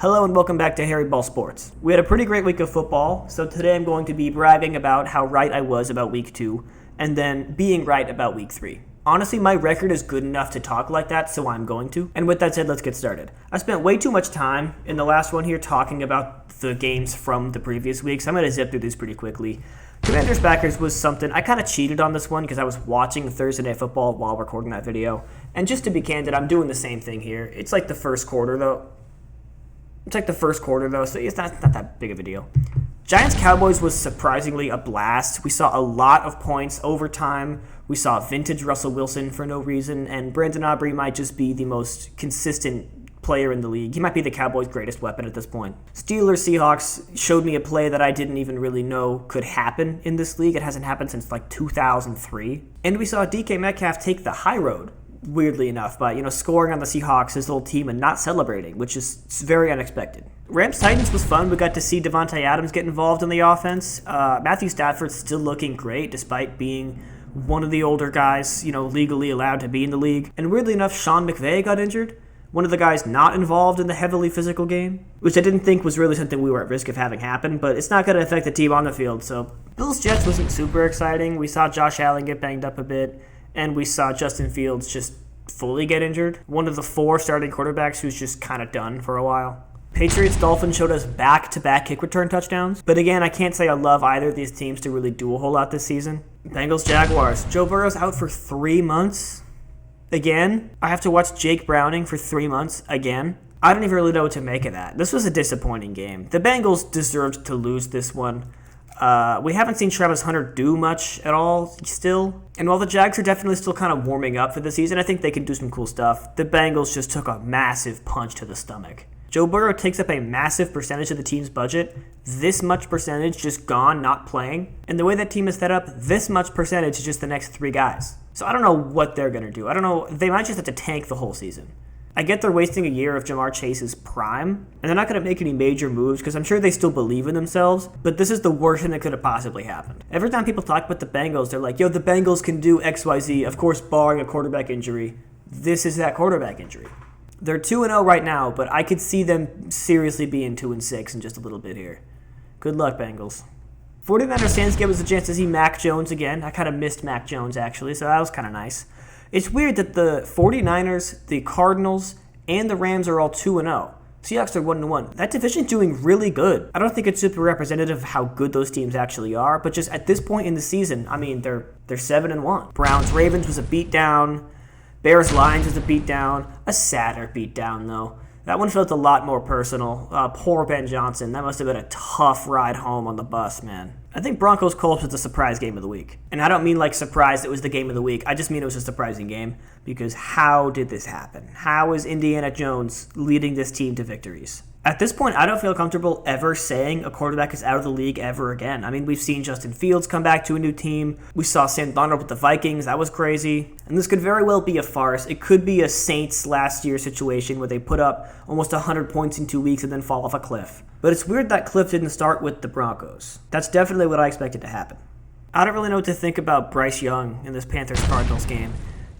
Hello and welcome back to Harry Ball Sports. We had a pretty great week of football, so today I'm going to be bragging about how right I was about week 2, and then being right about week 3. Honestly, my record is good enough to talk like that, so I'm going to. And with that said, let's get started. I spent way too much time in the last one here talking about the games from the previous week, so I'm going to zip through these pretty quickly. Commanders-Packers was something, I kind of cheated on this one because I was watching Thursday Night Football while recording that video. And just to be candid, I'm doing the same thing here. It's like the first quarter, though. So it's not that big of a deal. Giants-Cowboys was surprisingly a blast. We saw a lot of points overtime. We saw vintage Russell Wilson for no reason, and Brandon Aubrey might just be the most consistent player in the league. He might be the Cowboys' greatest weapon at this point. Steelers-Seahawks showed me a play that I didn't even really know could happen in this league. It hasn't happened since like 2003. And we saw DK Metcalf take the high road, weirdly enough, by scoring on the Seahawks, his little team, and not celebrating, which is very unexpected. Rams-Titans was fun. We got to see Devontae Adams get involved in the offense. Matthew Stafford's still looking great despite being one of the older guys, legally allowed to be in the league. And weirdly enough, Sean McVay got injured. One of the guys not involved in the heavily physical game, which I didn't think was really something we were at risk of having happen, but it's not going to affect the team on the field. So Bills-Jets wasn't super exciting. We saw Josh Allen get banged up a bit, and we saw Justin Fields just fully get injured. One of the 4 starting quarterbacks who's just kind of done for a while. Patriots-Dolphins showed us back-to-back kick return touchdowns. But again, I can't say I love either of these teams to really do a whole lot this season. Bengals-Jaguars. Joe Burrow's out for 3 months. Again, I have to watch Jake Browning for 3 months again. I don't even really know what to make of that. This was a disappointing game. The Bengals deserved to lose this one. We haven't seen Travis Hunter do much at all still. And while the Jags are definitely still kind of warming up for the season, I think they can do some cool stuff. The Bengals just took a massive punch to the stomach. Joe Burrow takes up a massive percentage of the team's budget. This much percentage just gone, not playing. And the way that team is set up, this much percentage is just the next 3 guys. So I don't know what they're going to do. I don't know. They might just have to tank the whole season. I get they're wasting a year of Jamar Chase's prime, and they're not going to make any major moves because I'm sure they still believe in themselves, but this is the worst thing that could have possibly happened. Every time people talk about the Bengals, they're like, the Bengals can do XYZ, of course, barring a quarterback injury. This is that quarterback injury. They're 2-0 right now, but I could see them seriously being 2-6 in just a little bit here. Good luck, Bengals. 49ers fans gave us a chance to see Mac Jones again. I kind of missed Mac Jones, actually, so that was kind of nice. It's weird that the 49ers, the Cardinals, and the Rams are all 2-0. Seahawks are 1-1. That division's doing really good. I don't think it's super representative of how good those teams actually are, but just at this point in the season, I mean, they're 7-1. Browns-Ravens was a beatdown. Bears-Lions was a beatdown. A sadder beatdown, though. That one felt a lot more personal. Poor Ben Johnson. That must have been a tough ride home on the bus, man. I think Broncos-Colts was the surprise game of the week. And I don't mean like surprise it was the game of the week. I just mean it was a surprising game. Because how did this happen? How is Indiana Jones leading this team to victories? At this point, I don't feel comfortable ever saying a quarterback is out of the league ever again. I mean, we've seen Justin Fields come back to a new team. We saw Sam Darnold with the Vikings. That was crazy. And this could very well be a farce. It could be a Saints last year situation where they put up almost 100 points in 2 weeks and then fall off a cliff. But it's weird that cliff didn't start with the Broncos. That's definitely what I expected to happen. I don't really know what to think about Bryce Young in this Panthers-Cardinals game.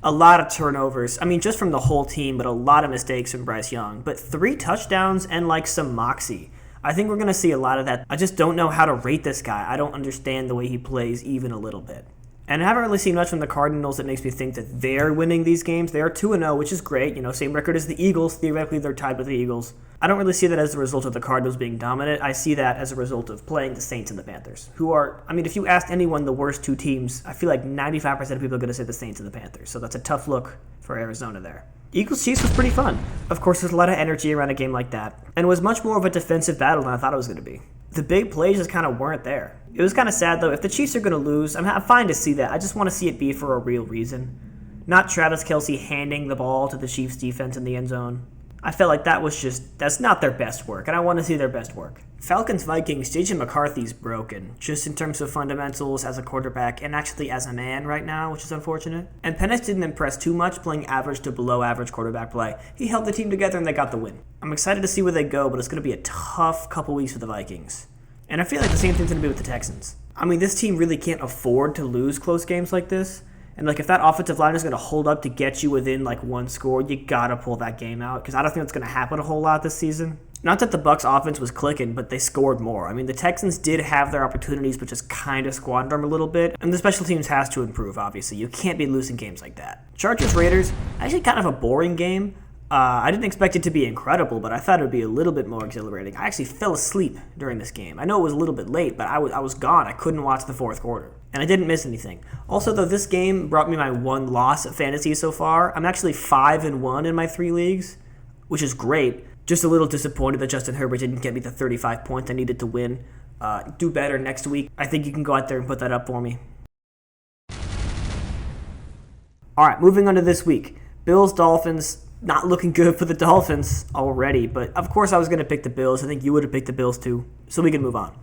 A lot of turnovers. I mean, just from the whole team, but a lot of mistakes from Bryce Young. But 3 touchdowns and some moxie. I think we're going to see a lot of that. I just don't know how to rate this guy. I don't understand the way he plays even a little bit. And I haven't really seen much from the Cardinals that makes me think that they're winning these games. They are 2-0, which is great. Same record as the Eagles. Theoretically, they're tied with the Eagles. I don't really see that as a result of the Cardinals being dominant. I see that as a result of playing the Saints and the Panthers, who are, if you asked anyone the worst 2 teams, I feel like 95% of people are going to say the Saints and the Panthers. So that's a tough look for Arizona there. Eagles-Chiefs was pretty fun. Of course, there's a lot of energy around a game like that, and it was much more of a defensive battle than I thought it was going to be. The big plays just kind of weren't there. It was kind of sad, though. If the Chiefs are going to lose, I'm fine to see that. I just want to see it be for a real reason. Not Travis Kelce handing the ball to the Chiefs' defense in the end zone. I felt like that's not their best work, and I want to see their best work. Falcons-Vikings, J.J. McCarthy's broken, just in terms of fundamentals as a quarterback and actually as a man right now, which is unfortunate. And Penix didn't impress too much, playing average to below average quarterback play. He held the team together and they got the win. I'm excited to see where they go, but it's going to be a tough couple weeks for the Vikings. And I feel like the same thing's going to be with the Texans. This team really can't afford to lose close games like this. And if that offensive line is going to hold up to get you within 1 score, you got to pull that game out because I don't think that's going to happen a whole lot this season. Not that the Bucs offense was clicking, but they scored more. I mean, the Texans did have their opportunities, but just kind of squandered them a little bit. And the special teams has to improve, obviously. You can't be losing games like that. Chargers-Raiders, actually kind of a boring game. I didn't expect it to be incredible, but I thought it would be a little bit more exhilarating. I actually fell asleep during this game. I know it was a little bit late, but I was gone. I couldn't watch the fourth quarter. And I didn't miss anything. Also, though, this game brought me my one loss at fantasy so far. I'm actually 5-1 in my 3 leagues, which is great. Just a little disappointed that Justin Herbert didn't get me the 35 points I needed to win. Do better next week. I think you can go out there and put that up for me. All right, moving on to this week. Bills, Dolphins. Not looking good for the Dolphins already, but of course I was going to pick the Bills. I think you would have picked the Bills too, so we can move on.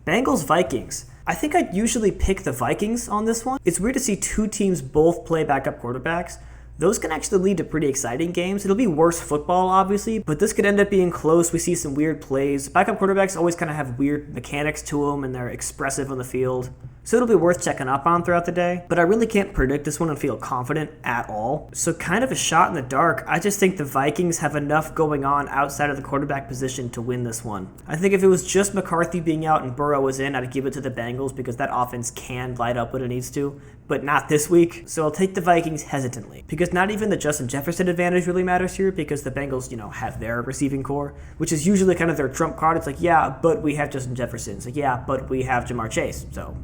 Bengals, Vikings. I think I'd usually pick the Vikings on this one. It's weird to see two teams both play backup quarterbacks. Those can actually lead to pretty exciting games. It'll be worse football, obviously, but this could end up being close. We see some weird plays. Backup quarterbacks always kind of have weird mechanics to them, and they're expressive on the field. So it'll be worth checking up on throughout the day. But I really can't predict this one and feel confident at all. So kind of a shot in the dark. I just think the Vikings have enough going on outside of the quarterback position to win this one. I think if it was just McCarthy being out and Burrow was in, I'd give it to the Bengals because that offense can light up when it needs to. But not this week. So I'll take the Vikings hesitantly. Because not even the Justin Jefferson advantage really matters here because the Bengals, have their receiving core, which is usually kind of their trump card. It's like, yeah, but we have Justin Jefferson. It's like, yeah, but we have Jamar Chase. So,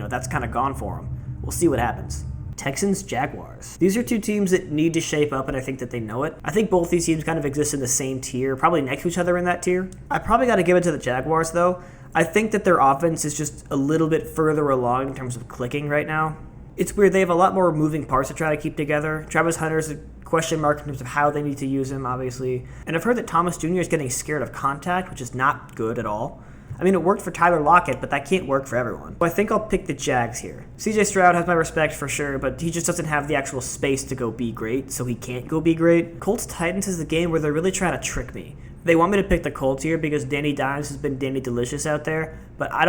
that's kind of gone for them. We'll see what happens. Texans, Jaguars. These are two teams that need to shape up, and I think that they know it. I think both these teams kind of exist in the same tier, probably next to each other in that tier. I probably got to give it to the Jaguars, though. I think that their offense is just a little bit further along in terms of clicking right now. It's weird. They have a lot more moving parts to try to keep together. Travis Hunter's a question mark in terms of how they need to use him, obviously. And I've heard that Thomas Jr. is getting scared of contact, which is not good at all. I mean, it worked for Tyler Lockett, but that can't work for everyone. So I think I'll pick the Jags here. CJ Stroud has my respect for sure, but he just doesn't have the actual space to go be great, so he can't go be great. Colts-Titans is the game where they're really trying to trick me. They want me to pick the Colts here because Danny Dimes has been Danny Delicious out there, but I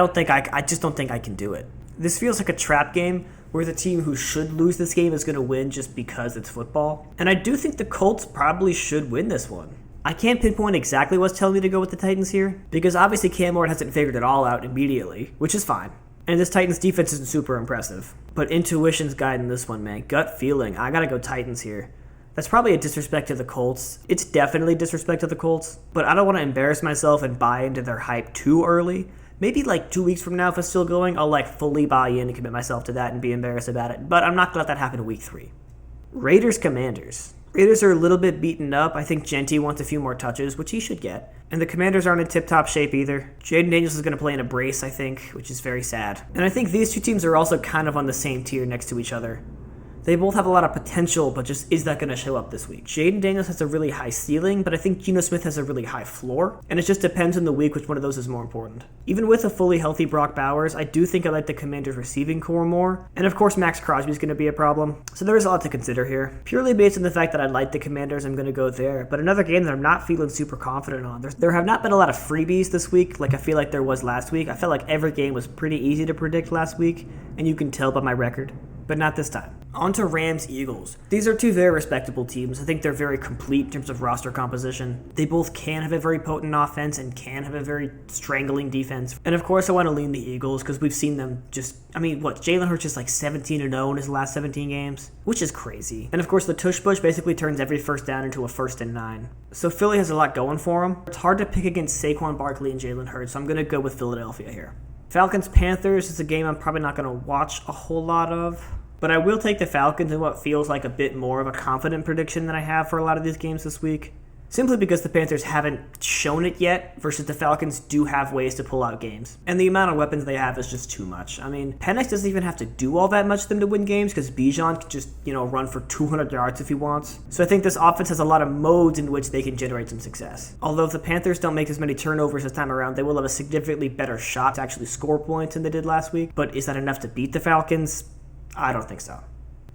just don't think I can do it. This feels like a trap game where the team who should lose this game is going to win just because it's football. And I do think the Colts probably should win this one. I can't pinpoint exactly what's telling me to go with the Titans here, because obviously Cam Ward hasn't figured it all out immediately, which is fine. And this Titans defense isn't super impressive. But intuition's guiding this one, man. Gut feeling. I gotta go Titans here. That's probably a disrespect to the Colts. It's definitely disrespect to the Colts, but I don't want to embarrass myself and buy into their hype too early. Maybe 2 weeks from now, if it's still going, I'll fully buy in and commit myself to that and be embarrassed about it. But I'm not gonna let that happen in week 3. Raiders, Commanders. Raiders are a little bit beaten up. I think Genty wants a few more touches, which he should get. And the Commanders aren't in tip-top shape either. Jaden Daniels is going to play in a brace, I think, which is very sad. And I think these two teams are also kind of on the same tier next to each other. They both have a lot of potential, but just is that going to show up this week? Jaden Daniels has a really high ceiling, but I think Geno Smith has a really high floor, and it just depends on the week which one of those is more important. Even with a fully healthy Brock Bowers, I do think I like the Commanders' receiving core more, and of course Max Crosby is going to be a problem, so there is a lot to consider here. Purely based on the fact that I like the Commanders, I'm going to go there, but another game that I'm not feeling super confident on. There have not been a lot of freebies this week, like I feel like there was last week. I felt like every game was pretty easy to predict last week, and you can tell by my record. But not this time. On to Rams-Eagles. These are two very respectable teams. I think they're very complete in terms of roster composition. They both can have a very potent offense and can have a very strangling defense. And of course I want to lean the Eagles because we've seen them Jalen Hurts is 17-0 in his last 17 games, which is crazy. And of course the tush push basically turns every first down into a 1st and 9. So Philly has a lot going for them. It's hard to pick against Saquon Barkley and Jalen Hurts, so I'm going to go with Philadelphia here. Falcons-Panthers is a game I'm probably not going to watch a whole lot of, but I will take the Falcons in what feels like a bit more of a confident prediction than I have for a lot of these games this week, simply because the Panthers haven't shown it yet versus the Falcons do have ways to pull out games. And the amount of weapons they have is just too much. I mean, Penix doesn't even have to do all that much for them to win games because Bijan can just, run for 200 yards if he wants. So I think this offense has a lot of modes in which they can generate some success. Although if the Panthers don't make as many turnovers this time around, they will have a significantly better shot to actually score points than they did last week. But is that enough to beat the Falcons? I don't think so.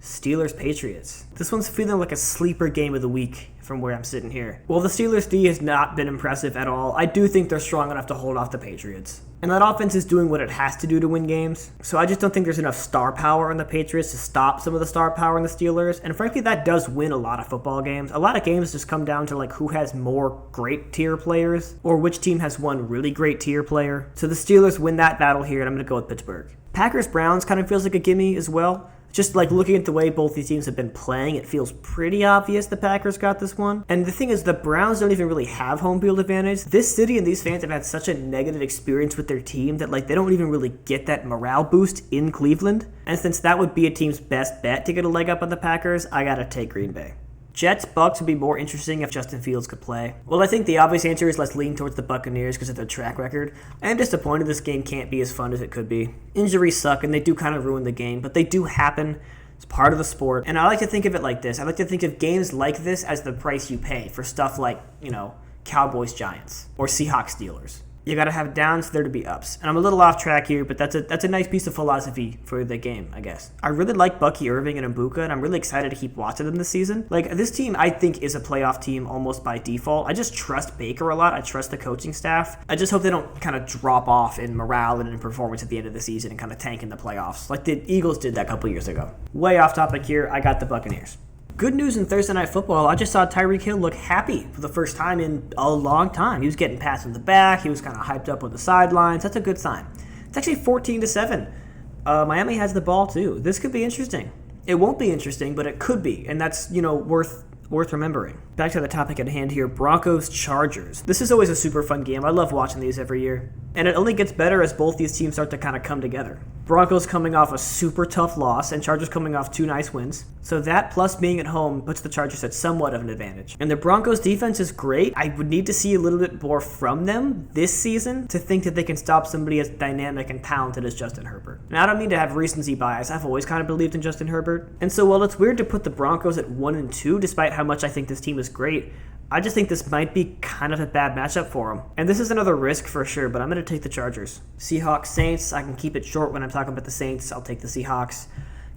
Steelers-Patriots. This one's feeling like a sleeper game of the week from where I'm sitting here. Well, the Steelers' D has not been impressive at all. I do think they're strong enough to hold off the Patriots. And that offense is doing what it has to do to win games. So I just don't think there's enough star power in the Patriots to stop some of the star power in the Steelers. And frankly, that does win a lot of football games. A lot of games just come down to like who has more great tier players or which team has one really great tier player. So the Steelers win that battle here, and I'm going to go with Pittsburgh. Packers-Browns kind of feels like a gimme as well. Just like looking at the way both these teams have been playing, it feels pretty obvious the Packers got this one. And the thing is, the Browns don't even really have home field advantage. This city and these fans have had such a negative experience with their team that like they don't even really get that morale boost in Cleveland. And since that would be a team's best bet to get a leg up on the Packers, I gotta take Green Bay. Jets-Bucks would be more interesting if Justin Fields could play. Well, I think the obvious answer is let's lean towards the Buccaneers because of their track record. I am disappointed this game can't be as fun as it could be. Injuries suck and they do kind of ruin the game, but they do happen. It's part of the sport. And I like to think of it like this. I like to think of games like this as the price you pay for stuff like, Cowboys-Giants or Seahawks-Steelers. You got to have downs for there to be ups. And I'm a little off track here, but that's a nice piece of philosophy for the game, I guess. I really like Bucky Irving and Mbuka, and I'm really excited to keep watching them this season. Like, this team, I think, is a playoff team almost by default. I just trust Baker a lot. I trust the coaching staff. I just hope they don't kind of drop off in morale and in performance at the end of the season and kind of tank in the playoffs, like the Eagles did that a couple years ago. Way off topic here. I got the Buccaneers. Good news in Thursday Night Football. I just saw Tyreek Hill look happy for the first time in a long time. He was getting passed in the back. He was kind of hyped up on the sidelines. That's a good sign. It's actually 14-7. Miami has the ball too. This could be interesting. It won't be interesting, but it could be, and that's worth remembering. Back to the topic at hand here, Broncos-Chargers. This is always a super fun game. I love watching these every year. And it only gets better as both these teams start to kind of come together. Broncos coming off a super tough loss and Chargers coming off 2 nice wins. So that plus being at home puts the Chargers at somewhat of an advantage. And the Broncos defense is great. I would need to see a little bit more from them this season to think that they can stop somebody as dynamic and talented as Justin Herbert. And I don't mean to have recency bias. I've always kind of believed in Justin Herbert. And so while it's weird to put the Broncos at 1-2, despite how much I think this team is great, I just think this might be kind of a bad matchup for them. And this is another risk for sure, but I'm going to take the Chargers. Seahawks, Saints. I can keep it short when I'm talking about the Saints. I'll take the Seahawks.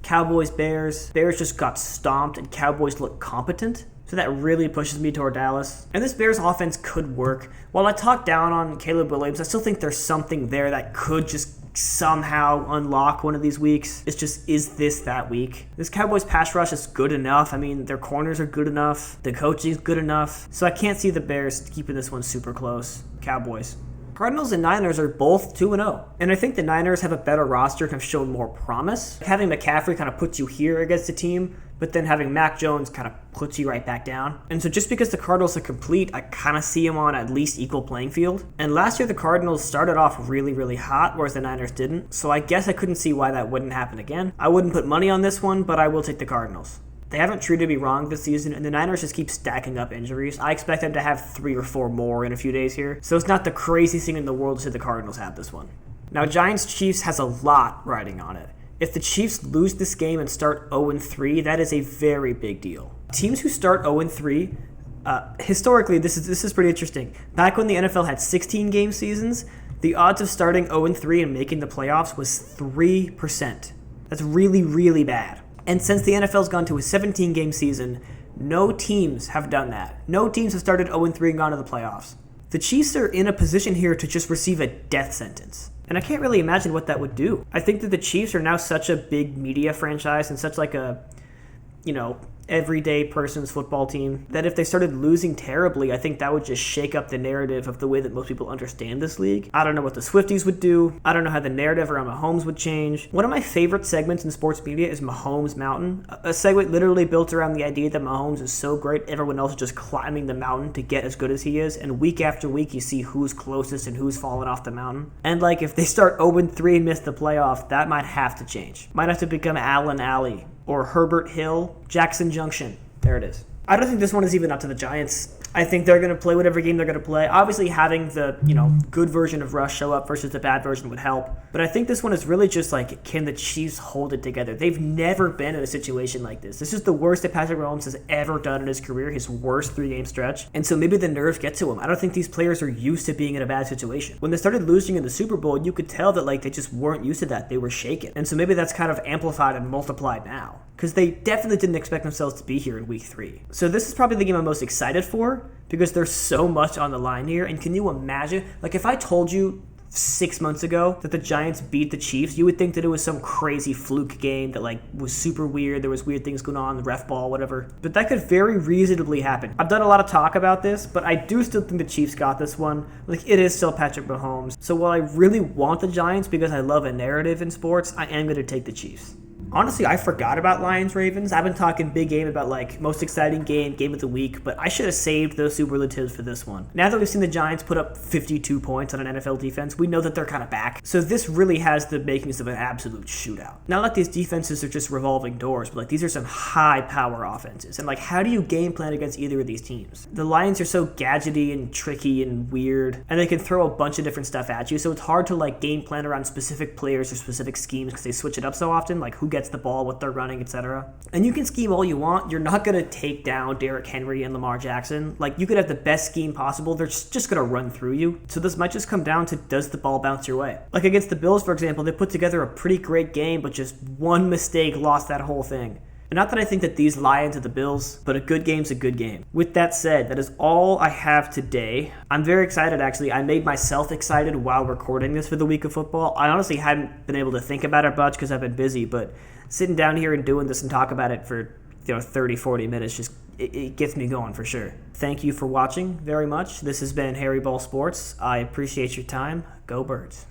Cowboys, Bears. Bears just got stomped, and Cowboys look competent. So that really pushes me toward Dallas. And this Bears offense could work. While I talk down on Caleb Williams, I still think there's something there that could just somehow unlock one of these weeks. It's just, is this that week? This Cowboys pass rush is good enough. I mean, their corners are good enough. The coaching is good enough. So I can't see the Bears keeping this one super close. Cowboys. Cardinals and Niners are both 2-0. And I think the Niners have a better roster and have shown more promise. Having McCaffrey kind of puts you here against the team, but then having Mac Jones kind of puts you right back down. And so just because the Cardinals are complete, I kind of see them on at least equal playing field. And last year the Cardinals started off really, really hot, whereas the Niners didn't. So I guess I couldn't see why that wouldn't happen again. I wouldn't put money on this one, but I will take the Cardinals. They haven't treated me wrong this season, and the Niners just keep stacking up injuries. I expect them to have 3 or 4 more in a few days here. So it's not the craziest thing in the world to say the Cardinals have this one. Now, Giants-Chiefs has a lot riding on it. If the Chiefs lose this game and start 0-3, that is a very big deal. Teams who start 0-3, historically, this is pretty interesting. Back when the NFL had 16-game seasons, the odds of starting 0-3 and making the playoffs was 3%. That's really, really bad. And since the NFL's gone to a 17-game season, no teams have done that. No teams have started 0-3 and gone to the playoffs. The Chiefs are in a position here to just receive a death sentence. And I can't really imagine what that would do. I think that the Chiefs are now such a big media franchise and such like a, everyday person's football team that if they started losing terribly, I think that would just shake up the narrative of the way that most people understand this league. I don't know what the Swifties would do. I don't know how the narrative around Mahomes would change. One of my favorite segments in sports media is Mahomes Mountain, a segment literally built around the idea that Mahomes is so great, everyone else is just climbing the mountain to get as good as he is, and week after week you see who's closest and who's fallen off the mountain. And if they start 0-3 and miss the playoff, that might have to change. Might have to become Allen Alley or Herbert Hill, Jackson Junction. There it is. I don't think this one is even up to the Giants. I think they're going to play whatever game they're going to play. Obviously, having the, good version of Russ show up versus the bad version would help. But I think this one is really just can the Chiefs hold it together? They've never been in a situation like this. This is the worst that Patrick Mahomes has ever done in his career, his worst 3-game stretch. And so maybe the nerves get to him. I don't think these players are used to being in a bad situation. When they started losing in the Super Bowl, you could tell that they just weren't used to that. They were shaken. And so maybe that's kind of amplified and multiplied now. because they definitely didn't expect themselves to be here in week 3. So this is probably the game I'm most excited for because there's so much on the line here. And can you imagine, like if I told you 6 months ago that the Giants beat the Chiefs, you would think that it was some crazy fluke game that like was super weird. There was weird things going on, the ref ball, whatever. But that could very reasonably happen. I've done a lot of talk about this, but I do still think the Chiefs got this one. Like it is still Patrick Mahomes. So while I really want the Giants because I love a narrative in sports, I am going to take the Chiefs. Honestly, I forgot about Lions-Ravens. I've been talking big game about like most exciting game of the week, but I should have saved those superlatives for this one. Now that we've seen the Giants put up 52 points on an NFL defense, we know that they're kind of back. So this really has the makings of an absolute shootout. Not like these defenses are just revolving doors, but like these are some high-power offenses. And like, how do you game plan against either of these teams? The Lions are so gadgety and tricky and weird, and they can throw a bunch of different stuff at you, so it's hard to like game plan around specific players or specific schemes because they switch it up so often, like who gets the ball, what they're running, etc. And you can scheme all you want. You're not going to take down Derrick Henry and Lamar Jackson. Like, you could have the best scheme possible. They're just going to run through you. So this might just come down to, does the ball bounce your way? Like against the Bills, for example, they put together a pretty great game, but just one mistake lost that whole thing. And not that I think that these lie into the Bills, but a good game's a good game. With that said, that is all I have today. I'm very excited, actually. I made myself excited while recording this for the week of football. I honestly hadn't been able to think about it much because I've been busy, but sitting down here and doing this and talk about it for 30, 40 minutes, just it gets me going for sure. Thank you for watching very much. This has been Harry Ball Sports. I appreciate your time. Go Birds.